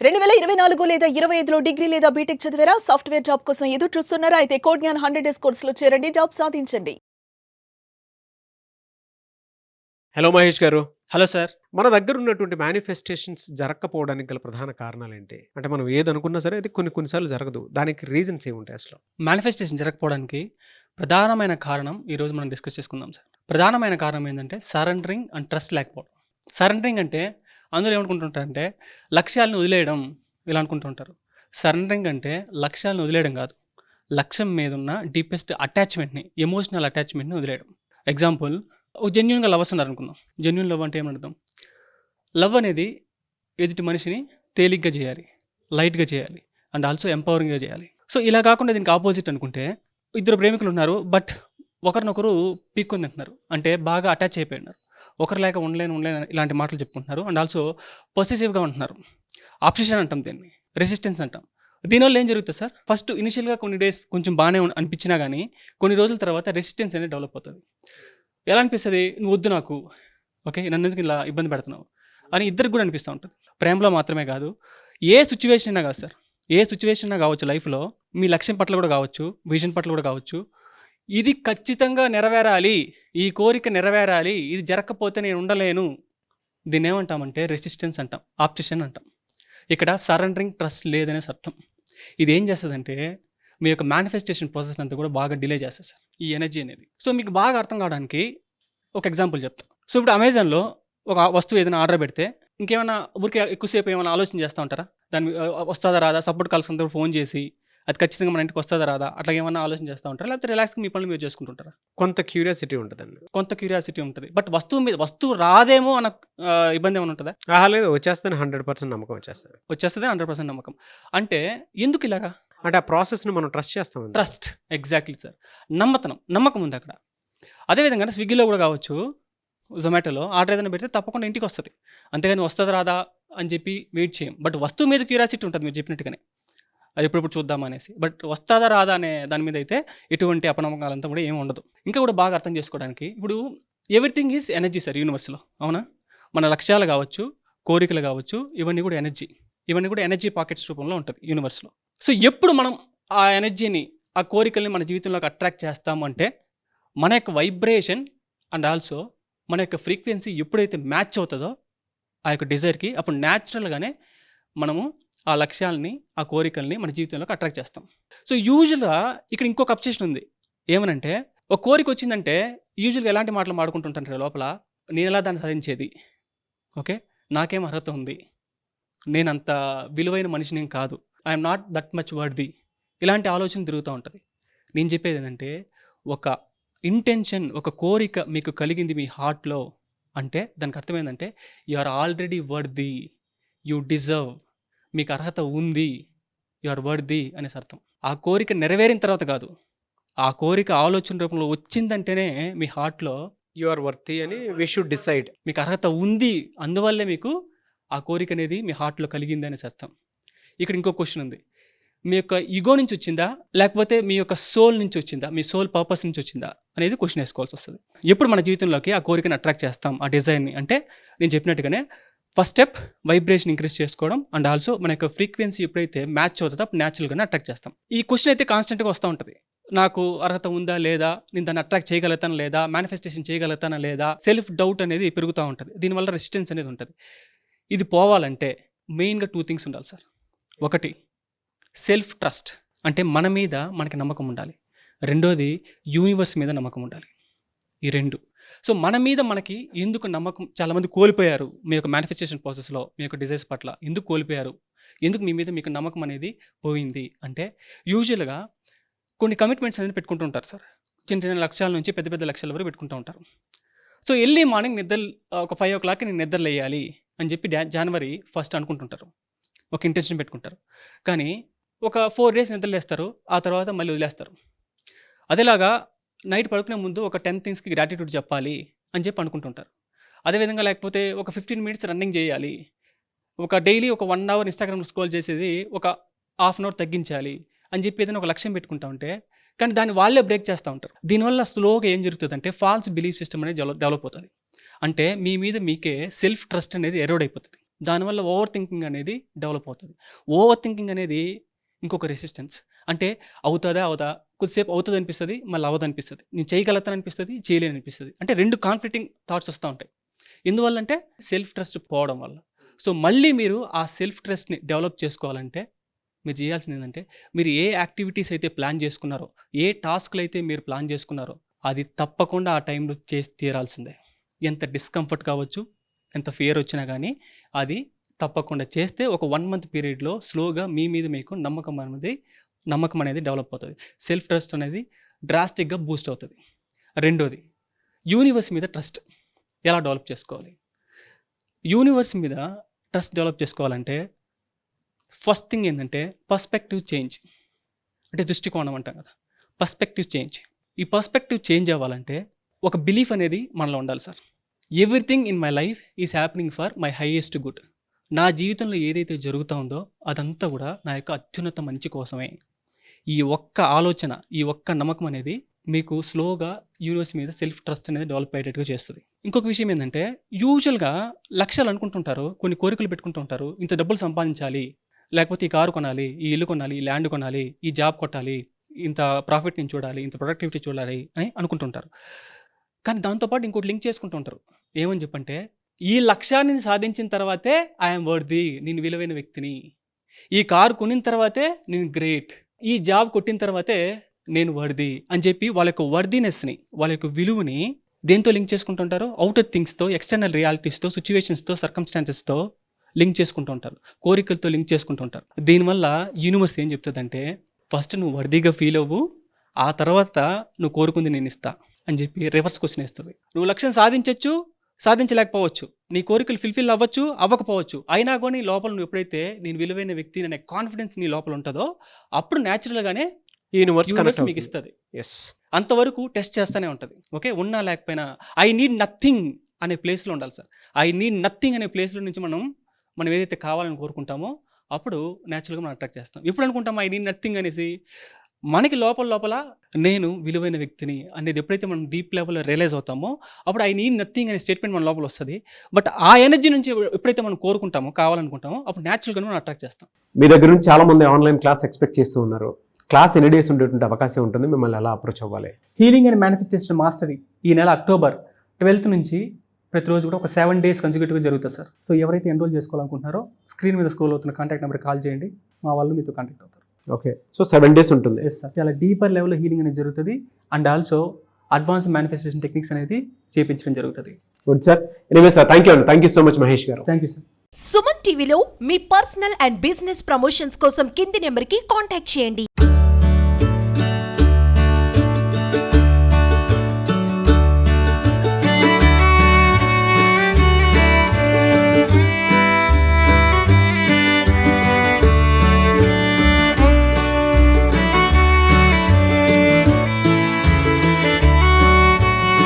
2024 లేదా 25లో డిగ్రీ లేదా బీటెక్ చదివారా? సాఫ్ట్‌వేర్ జాబ్ కోసం ఎదురు చూస్తున్నారా? అయితే కోడ్ జ్ఞాన్ 100 డేస్ కోర్సులో చేరండి. జాబ్ సాధించండి. హలో మహేష్ గారు. Hello sir. మన దగ్గర ఉన్నటువంటి మేనిఫెస్టేషన్స్ జరగకపోవడానికి గల ప్రధాన కారణాలేంటి? అంటే మనం ఏదనుకున్నా సరే అది కొన్ని సార్లు జరగదు. దానికి రీజన్స్ ఏముంటాయి అసలు? మేనిఫెస్టేషన్ జరగకపోవడానికి ప్రధానమైన కారణం ఈరోజు మనం డిస్కస్ చేసుకుందాం సార్. ప్రధానమైన కారణం ఏంటంటే సరెండరింగ్ అండ్ ట్రస్ట్ లేకపోవడం. సరెండరింగ్ అంటే అందరూ ఏమనుకుంటుంటారంటే లక్ష్యాలను వదిలేయడం ఇలా అనుకుంటుంటారు. సరెండరింగ్ అంటే లక్ష్యాలను వదిలేయడం కాదు, లక్ష్యం మీద ఉన్న డీపెస్ట్ అటాచ్మెంట్ని, ఎమోషనల్ అటాచ్మెంట్ని వదిలేయడం. ఎగ్జాంపుల్, ఒక జెన్యున్గా లవర్స్ ఉన్నారు అనుకుందాం. జెన్యున్ లవ్ అంటే ఏమర్థం? లవ్ అనేది ఎదుటి మనిషిని తేలిగ్గా చేయాలి, లైట్గా చేయాలి అండ్ ఆల్సో ఎంపవరింగ్గా చేయాలి. సో ఇలా కాకుండా దీనికి ఆపోజిట్ అనుకుంటే, ఇద్దరు ప్రేమికులు ఉన్నారు, బట్ ఒకరినొకరు పీక్కొని తింటున్నారు, అంటే బాగా అటాచ్ అయిపోయినారు, ఒకరు లేక ఉండలేను ఇలాంటి మాటలు చెప్పుకుంటున్నారు అండ్ ఆల్సో పొసెసివ్గా ఉంటున్నారు. ఆబ్సెషన్ అంటాం దీన్ని, రెసిస్టెన్స్ అంటాం. దీనివల్ల ఏం జరుగుతుంది సార్? ఫస్ట్ ఇనిషియల్గా కొన్ని డేస్ కొంచెం బాగానే అనిపించినా కానీ కొన్ని రోజుల తర్వాత రెసిస్టెన్స్ అనేది డెవలప్ అవుతుంది. ఎలా అనిపిస్తుంది? నువ్వు వద్దు నాకు, ఓకే, నన్ను ఎందుకు ఇలా ఇబ్బంది పెడుతున్నావు అని ఇద్దరికి కూడా అనిపిస్తూ ఉంటుంది. ప్రేమలో మాత్రమే కాదు, ఏ సిచ్యువేషన్ అయినా కాదు సార్, ఏ సిచ్యువేషన్ అయినా కావచ్చు లైఫ్లో, మీ లక్ష్యం పట్ల కూడా కావచ్చు, విజన్ పట్ల కూడా కావచ్చు, ఇది ఖచ్చితంగా నెరవేరాలి, ఈ కోరిక నెరవేరాలి, ఇది జరగకపోతే నేను ఉండలేను, దీన్ని ఏమంటామంటే రెసిస్టెన్స్ అంటాం, ఆబ్సెషన్ అంటాం. ఇక్కడ సరెండరింగ్, ట్రస్ట్ లేదనే అర్థం. ఇది ఏం చేస్తుందంటే మీ యొక్క మేనిఫెస్టేషన్ ప్రాసెస్ అంతా కూడా బాగా డిలే చేస్తుంది సార్, ఈ ఎనర్జీ అనేది. సో మీకు బాగా అర్థం కావడానికి ఒక ఎగ్జాంపుల్ చెప్తాను. సో ఇప్పుడు అమెజాన్లో ఒక వస్తువు ఏదైనా ఆర్డర్ పెడితే ఇంకేమైనా ఊరికే ఎక్కువసేపు ఏమైనా ఆలోచన చేస్తూ ఉంటారా? దాన్ని వస్తుందా రాదా, సపోర్ట్ కాల్స్ అందరూ ఫోన్ చేసి అది ఖచ్చితంగా మన ఇంటికి వస్తుందా రాదా అట్లా ఏమన్నా ఆలోచన చేస్తూ ఉంటారా, లేకపోతే రిలాక్స్గా మీ పనులు మీరు చేసుకుంటుంటారా? కొంత క్యూరియాసిటీ ఉంటుందండి. కొంత క్యూరియాసిటీ ఉంటుంది, బట్ వస్తువు రాదేమో అన్న ఇబ్బంది ఏమైనా ఉంటుందా? లేదు, వచ్చేస్తాను, 100% నమ్మకం వచ్చేస్తాను. వచ్చేస్తుంది 100% నమ్మకం. అంటే ఎందుకు ఇలాగా? అంటే ఆ ప్రాసెస్ని మనం ట్రస్ట్ చేస్తాం. Trust, exactly sir. నమ్మకం ఉంది అక్కడ. అదేవిధంగా స్విగ్గీలో కూడా కావచ్చు, జొమాటోలో ఆర్డర్ ఏదైనా పెడితే తప్పకుండా ఇంటికి వస్తుంది, అంతేగాని వస్తుందా రాదా అని చెప్పి వెయిట్ చేయం. బట్ వస్తువు మీద క్యూరియాసిటీ ఉంటుంది మీరు చెప్పినట్టుగానే, అది ఎప్పుడెప్పుడు చూద్దాం అనేసి. బట్ వస్తుందా రాదా అనే దాని మీద అయితే ఎటువంటి అపనమ్మకాలంతా కూడా ఏమి ఉండదు. ఇంకా కూడా బాగా అర్థం చేసుకోవడానికి, ఇప్పుడు ఎవ్రీథింగ్ ఈజ్ ఎనర్జీ సార్ యూనివర్స్లో, అవునా? మన లక్ష్యాలు కావచ్చు, కోరికలు కావచ్చు, ఇవన్నీ కూడా ఎనర్జీ పాకెట్స్ రూపంలో ఉంటుంది యూనివర్స్లో. సో ఎప్పుడు మనం ఆ ఎనర్జీని, ఆ కోరికల్ని మన జీవితంలోకి అట్రాక్ట్ చేస్తాము అంటే మన యొక్క వైబ్రేషన్ అండ్ ఆల్సో మన యొక్క ఫ్రీక్వెన్సీ ఎప్పుడైతే మ్యాచ్ అవుతుందో ఆ యొక్క డిజైర్కి, అప్పుడు న్యాచురల్గానే మనము ఆ లక్ష్యాలని, ఆ కోరికల్ని మన జీవితంలోకి అట్రాక్ట్ చేస్తాం. సో యూజువల్గా ఇక్కడ ఇంకొక అబ్సెషన్ ఉంది. ఏమనంటే, ఒక కోరిక వచ్చిందంటే యూజువల్గా ఎలాంటి మాటలు మాడుకుంటుంటారు లోపల, నేను ఎలా దాన్ని సాధించేది, ఓకే, నాకేం అర్హత ఉంది, నేనంత విలువైన మనిషిని కాదు, I'm not that much worthy, ఇలాంటి ఆలోచన తిరుగుతూ ఉంటుంది. నేను చెప్పేది ఏంటంటే, ఒక ఇంటెన్షన్, ఒక కోరిక మీకు కలిగింది మీ హార్ట్లో అంటే దానికి అర్థం ఏంటంటే you are already worthy, you deserve, మీకు అర్హత ఉంది, యు ఆర్ వర్ది అనేసి అర్థం. ఆ కోరిక నెరవేరిన తర్వాత కాదు, ఆ కోరిక ఆలోచన రూపంలో వచ్చిందంటేనే మీ హార్ట్లో యు ఆర్ వర్తీ అని వి షుడ్ డిసైడ్, మీకు అర్హత ఉంది, అందువల్లే మీకు ఆ కోరిక అనేది మీ హార్ట్లో కలిగింది అనేసి అర్థం. ఇక్కడ ఇంకో క్వశ్చన్ ఉంది, మీ యొక్క ఈగో నుంచి వచ్చిందా లేకపోతే మీ యొక్క సోల్ నుంచి వచ్చిందా, మీ సోల్ పర్పస్ నుంచి వచ్చిందా అనేది క్వశ్చన్ వేసుకోవాల్సి వస్తుంది. ఎప్పుడు మన జీవితంలోకి ఆ కోరికను అట్రాక్ట్ చేస్తాం, ఆ డిజైర్ని అంటే నేను చెప్పినట్టుగానే ఫస్ట్ స్టెప్ వైబ్రేషన్ ఇంక్రీజ్ చేసుకోవడం అండ్ ఆల్సో మన యొక్క ఫ్రీక్వెన్సీ ఎప్పుడైతే మ్యాచ్ అవుతుందో అప్పుడు న్యాచురల్గానే అట్రాక్ట్ చేస్తాం. ఈ క్వశ్చన్ అయితే కాన్స్టెంట్గా వస్తూ ఉంటుంది, నాకు అర్హత ఉందా లేదా, నేను దాన్ని అట్రాక్ట్ చేయగలుగుతానా లేదా, మేనిఫెస్టేషన్ చేయగలుగుతానా లేదా, సెల్ఫ్ డౌట్ అనేది పెరుగుతూ ఉంటుంది, దీనివల్ల రెసిస్టెన్స్ అనేది ఉంటుంది. ఇది పోవాలంటే మెయిన్గా 2 థింగ్స్ ఉండాలి సార్. ఒకటి సెల్ఫ్ ట్రస్ట్, అంటే మన మీద మనకి నమ్మకం ఉండాలి. రెండోది యూనివర్స్ మీద నమ్మకం ఉండాలి. ఈ రెండు. సో మన మీద మనకి ఎందుకు నమ్మకం చాలామంది కోల్పోయారు మీ యొక్క మేనిఫెస్టేషన్ ప్రాసెస్లో, మీ యొక్క డిజైర్స్ పట్ల ఎందుకు కోల్పోయారు, ఎందుకు మీ మీద మీకు నమ్మకం అనేది పోయింది అంటే, యూజువల్గా కొన్ని కమిట్మెంట్స్ అనేది పెట్టుకుంటూ ఉంటారు సార్. చిన్న చిన్న లక్ష్యాల నుంచి పెద్ద పెద్ద లక్ష్యాల వరకు పెట్టుకుంటూ ఉంటారు. సో ఎర్లీ మార్నింగ్ ఒక 5 o'clock నేను నిద్రలేయాలి అని చెప్పి January 1st అనుకుంటుంటారు, ఒక ఇంటెన్షన్ పెట్టుకుంటారు. కానీ ఒక 4 days నిద్రలేస్తారు, ఆ తర్వాత మళ్ళీ వదిలేస్తారు. అదేలాగా నైట్ పడుకునే ముందు ఒక 10 థింగ్స్కి గ్రాటిట్యూడ్ చెప్పాలి అని చెప్పి అనుకుంటుంటారు. అదేవిధంగా లేకపోతే ఒక 15 minutes రన్నింగ్ చేయాలి, ఒక డైలీ ఒక 1 hour ఇన్స్టాగ్రామ్ స్క్రోల్ చేసేది ఒక ½ hour తగ్గించాలి అని చెప్పి ఏదైనా ఒక లక్ష్యం పెట్టుకుంటా ఉంటే, కానీ దాన్ని వాళ్ళే బ్రేక్ చేస్తూ ఉంటారు. దీనివల్ల స్లోగా ఏం జరుగుతుందంటే ఫాల్స్ బిలీఫ్ సిస్టమ్ అనేది డెవలప్ అవుతుంది. అంటే మీ మీద మీకే సెల్ఫ్ ట్రస్ట్ అనేది ఎరోడ్ అయిపోతుంది. దానివల్ల ఓవర్ థింకింగ్ అనేది డెవలప్ అవుతుంది. ఓవర్ థింకింగ్ అనేది ఇంకొక రెసిస్టెన్స్. అంటే అవుతుందా అవుదా, కొద్దిసేపు అవుతుంది అనిపిస్తుంది, మళ్ళీ అవ్వదు అనిపిస్తుంది, నేను చేయగలుగుతాను అనిపిస్తుంది, చేయలేని అనిపిస్తుంది. అంటే 2 కాన్ఫ్లిక్టింగ్ థాట్స్ వస్తూ ఉంటాయి. ఎందువల్లంటే సెల్ఫ్ ట్రస్ట్ పోవడం వల్ల. సో మళ్ళీ మీరు ఆ సెల్ఫ్ ట్రస్ట్ని డెవలప్ చేసుకోవాలంటే మీరు చేయాల్సింది ఏంటంటే, మీరు ఏ యాక్టివిటీస్ అయితే ప్లాన్ చేసుకున్నారో, ఏ టాస్క్లు అయితే మీరు ప్లాన్ చేసుకున్నారో అది తప్పకుండా ఆ టైంలో చేసి తీరాల్సిందే. ఎంత డిస్కంఫర్ట్ కావచ్చు, ఎంత ఫియర్ వచ్చినా కానీ అది తప్పకుండా చేస్తే ఒక 1 మంత్ పీరియడ్లో స్లోగా మీ మీద మీకు నమ్మకం అనేది డెవలప్ అవుతుంది. సెల్ఫ్ ట్రస్ట్ అనేది డ్రాస్టిక్గా బూస్ట్ అవుతుంది. రెండోది, యూనివర్స్ మీద ట్రస్ట్ ఎలా డెవలప్ చేసుకోవాలి? యూనివర్స్ మీద ట్రస్ట్ డెవలప్ చేసుకోవాలంటే ఫస్ట్ థింగ్ ఏంటంటే పర్స్పెక్టివ్ చేంజ్. అంటే దృష్టికోణం అంటాం కదా, పర్స్పెక్టివ్ చేంజ్. ఈ పర్స్పెక్టివ్ చేంజ్ అవ్వాలంటే ఒక బిలీఫ్ అనేది మనలో ఉండాలి sir. Everything in my life is happening for my highest good. నా జీవితంలో ఏదైతే జరుగుతూ ఉందో అదంతా కూడా నా యొక్క అత్యున్నత మంచి కోసమే. ఈ ఒక్క ఆలోచన, ఈ ఒక్క నమ్మకం అనేది మీకు స్లోగా యూనివర్స్ మీద సెల్ఫ్ ట్రస్ట్ అనేది డెవలప్ అయ్యేటట్టుగా చేస్తుంది. ఇంకొక విషయం ఏంటంటే, యూజువల్గా లక్ష్యాలు అనుకుంటుంటారు, కొన్ని కోరికలు పెట్టుకుంటుంటారు, ఇంత డబ్బులు సంపాదించాలి, లేకపోతే ఈ కారు కొనాలి, ఈ ఇల్లు కొనాలి, ఈ ల్యాండ్ కొనాలి, ఈ జాబ్ కొట్టాలి, ఇంత ప్రాఫిట్ నేను చూడాలి, ఇంత ప్రొడక్టివిటీ చూడాలి అని అనుకుంటుంటారు. కానీ దాంతోపాటు ఇంకోటి లింక్ చేసుకుంటూ ఉంటారు. ఏమని చెప్పంటే, ఈ లక్ష్యాన్ని సాధించిన తర్వాతే ఐఎమ్ వర్ది, నేను విలువైన వ్యక్తిని, ఈ కారు కొనిన తర్వాతే నేను గ్రేట్, ఈ జాబ్ కొట్టిన తర్వాతే నేను వర్ది అని చెప్పి వాళ్ళ యొక్క వర్దినెస్ని, వాళ్ళ యొక్క విలువని దేంతో లింక్ చేసుకుంటుంటారు? అవుటర్ థింగ్స్తో, ఎక్స్టర్నల్ రియాలిటీస్తో, సిచ్యువేషన్స్తో, సర్కమ్స్టాన్సెస్తో లింక్ చేసుకుంటూ ఉంటారు, కోరికలతో లింక్ చేసుకుంటూ ఉంటారు. దీనివల్ల యూనివర్స్ ఏం చెప్తుందంటే, ఫస్ట్ నువ్వు వర్దిగా ఫీల్ అవ్వు, ఆ తర్వాత నువ్వు కోరుకుంది నేను ఇస్తా అని చెప్పి రివర్స్ క్వశ్చన్ వేస్తుంది. నువ్వు లక్ష్యం సాధించవచ్చు, సాధించలేకపోవచ్చు, నీ కోరికలు ఫుల్ఫిల్ అవ్వచ్చు, అవ్వకపోవచ్చు, అయినా కానీ లోపల నువ్వు ఎప్పుడైతే నేను విలువైన వ్యక్తి అనే కాన్ఫిడెన్స్ నీ లోపల ఉంటుందో అప్పుడు న్యాచురల్గానే యూనివర్స్ మీకు ఇస్తుంది. అంతవరకు టెస్ట్ చేస్తూనే ఉంటుంది. ఓకే, ఉన్నా లేకపోయినా ఐ నీడ్ నథింగ్ అనే ప్లేస్లో ఉండాలి సార్. ఐ నీడ్ నథింగ్ అనే ప్లేస్లో నుంచి మనం ఏదైతే కావాలని కోరుకుంటామో అప్పుడు న్యాచురల్గా మనం అట్రాక్ట్ చేస్తాం. ఎప్పుడు అనుకుంటాం ఐ నీడ్ నథింగ్ అనేసి? మనకి లోపల నేను విలువైన వ్యక్తిని అనేది ఎప్పుడైతే మనం డీప్ లెవెల్లో రియలైజ్ అవుతామో అప్పుడు ఐ నీడ్ నథింగ్ అనే స్టేట్మెంట్ మన లోపల వస్తుంది. బట్ ఆ ఎనర్జీ నుంచి ఎప్పుడైతే మనం కోరుకుంటామో, కావాలనుకుంటామో, అప్పుడు న్యాచురల్గా మనం అట్రాక్ట్ చేస్తాం. మీ దగ్గర నుంచి చాలా మంది ఆన్లైన్ క్లాస్ ఎక్స్పెక్ట్ చేస్తూ ఉన్నారు. క్లాస్ ఎన్ని డేస్ ఉండేటువంటి అవకాశం ఉంటుంది? మిమ్మల్ని ఎలా అప్రోచ్ అవ్వాలి? హీలింగ్ అండ్ మేనిఫెస్టేషన్ మాస్టరీ ఈ నెల అక్టోబర్ 12th నుంచి ప్రతిరోజు కూడా ఒక 7 days కన్సిక్యూటివ్గా జరుగుతుంది సార్. సో ఎవరైతే ఎన్రోల్ చేసుకోవాలనుకుంటున్నారో స్క్రీన్ మీద స్క్రోల్ అవుతున్న కాంటాక్ట్ నెంబర్ కాల్ చేయండి, మా వాళ్ళు మీతో కాంటాక్ట్ అవుతారు. ఓకే, సో 7 days ఉంటుంది. ఎస్ సార్, చాలా డీపర్ లెవెల్లో హీలింగ్ అనేది జరుగుతుంది and also advance manifestation techniques అనేది చేయించడం జరుగుతుంది. Good sir. Anyway sir, thank you so much Mahesh garu. Thank you sir. Suman టీవీలో మీ పర్సనల్ అండ్ బిజినెస్ ప్రమోషన్స్ కోసం కింది నెంబర్కి కాంటాక్ట్ చేయండి.